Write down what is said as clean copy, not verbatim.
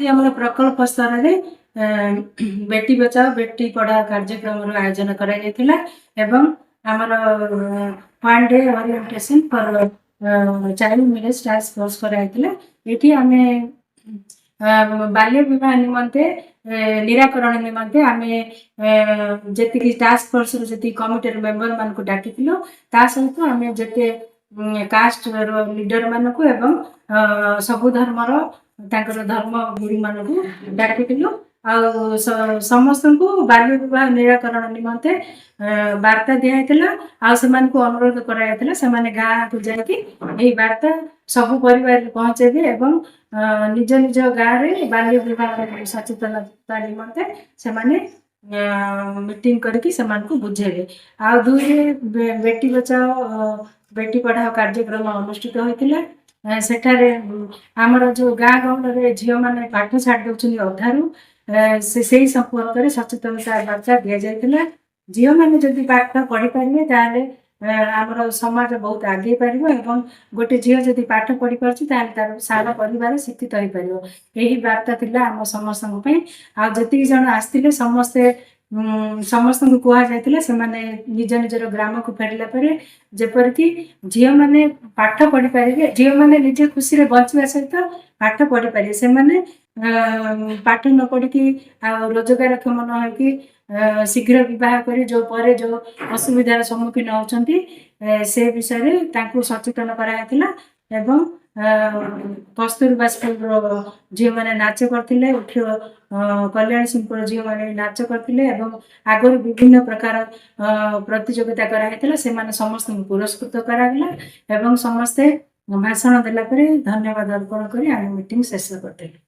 ଏମିତି ଆମର ପ୍ରକଳ୍ପ ସ୍ତରରେ ବେଟି ବଚାଓ ବେଟି ପଢ଼ାଓ କାର୍ଯ୍ୟକ୍ରମର ଆୟୋଜନ କରାଯାଇଥିଲା ଏବଂ ଆମର 1 day orientation for child marriage task force କରାଯାଇଥିଲା। ଏଠି ଆମେ ବାଲ୍ୟ ବିବାହ ନିମନ୍ତେ ନିରାକରଣ ନିମନ୍ତେ ଆମେ ଯେତିକି ଟାସ୍କ ଫୋର୍ସର ଯେତିକି କମିଟିର ମେମ୍ବର ମାନଙ୍କୁ ଡାକିଥିଲୁ, ତା ସହିତ ଆମେ ଯେତେ କାଷ୍ଟର ଲିଡର ମାନଙ୍କୁ ଏବଂ ସବୁ ଧର୍ମର ତାଙ୍କର ଧର୍ମ ଗୁରୁମାନଙ୍କୁ ଡାକିଥିଲୁ। ଆଉ ସମସ୍ତଙ୍କୁ ବାଲ୍ୟ ବିବାହ ନିରାକରଣ ନିମନ୍ତେ ବାର୍ତ୍ତା ଦିଆଯାଇଥିଲା। ଆଉ ସେମାନଙ୍କୁ ଅନୁରୋଧ କରାଯାଇଥିଲା ସେମାନେ ଗାଁକୁ ଯାଇକି ଏହି ବାର୍ତ୍ତା ସବୁ ପରିବାରରେ ପହଞ୍ଚେଇବେ ଏବଂ ନିଜ ନିଜ ଗାଁରେ ବାଲ୍ୟ ବିବାହ ସଚେତନତା ନିମନ୍ତେ ସେମାନେ ମିଟିଂ କରିକି ସେମାନଙ୍କୁ ବୁଝେଇବେ। ଆଉ 2ରେ ବେଟି ବଚାଓ ବେଟି ପଢ଼ାଓ କାର୍ଯ୍ୟକ୍ରମ ଅନୁଷ୍ଠିତ ହୋଇଥିଲା। ସେଠାରେ ଆମର ଯୋଉ ଗାଁ ଗହଳରେ ଝିଅମାନେ ପାଠ ଛାଡ଼ି ଦେଉଛନ୍ତି ଅଧାରୁ, ସେଇ ସମ୍ପର୍କରେ ସଚେତନତା ବାର୍ତ୍ତା ଦିଆଯାଇଥିଲା। ଝିଅମାନେ ଯଦି ପାଠ ପଢ଼ିପାରିବେ ତାହେଲେ ଆମର ସମାଜ ବହୁତ ଆଗେଇ ପାରିବ ଏବଂ ଗୋଟେ ଝିଅ ଯଦି ପାଠ ପଢ଼ିପାରୁଛି ତାହେଲେ ତାର ସାରା ପରିବାର ଶିକ୍ଷିତ ହେଇପାରିବ। ଏହି ବାର୍ତ୍ତା ଥିଲା ଆମ ସମସ୍ତଙ୍କ ପାଇଁ। ଆଉ ଯେତିକି ଜଣ ଆସିଥିଲେ ସମସ୍ତଙ୍କୁ କୁହାଯାଇଥିଲା ସେମାନେ ନିଜ ନିଜର ଗ୍ରାମକୁ ଫେରିଲା ପରେ ଯେପରିକି ଝିଅମାନେ ପାଠ ପଢ଼ିପାରିବେ, ଝିଅମାନେ ନିଜେ ଖୁସିରେ ବଞ୍ଚିବା ସହିତ ପାଠ ପଢ଼ିପାରିବେ। ସେମାନେ ପାଠ ନ ପଢ଼ିକି ଆଉ ରୋଜଗାରକ୍ଷମ ନ ହେଇକି ଶୀଘ୍ର ବିବାହ କରି ପରେ ଯୋଉ ଅସୁବିଧାର ସମ୍ମୁଖୀନ ହେଉଛନ୍ତି ସେ ବିଷୟରେ ତାଙ୍କୁ ସଚେତନ କରାଯାଇଥିଲା। ଏବଂ କସ୍ତୁରବା ସ୍କୁଲର ଝିଅମାନେ ନାଚ କରିଥିଲେ, କଲ୍ୟାଣ ସିଂହପୁର ଝିଅମାନେ ନାଚ କରିଥିଲେ ଏବଂ ଆଗରୁ ବିଭିନ୍ନ ପ୍ରକାର ପ୍ରତିଯୋଗିତା କରାଯାଇଥିଲା। ସେମାନେ ସମସ୍ତଙ୍କୁ ପୁରସ୍କୃତ କରାଗଲା ଏବଂ ସମସ୍ତେ ଭାଷଣ ଦେଲା ପରେ ଧନ୍ୟବାଦ ଅର୍ପଣ କରି ଆମେ ମିଟିଂ ଶେଷ କରିଦେଲୁ।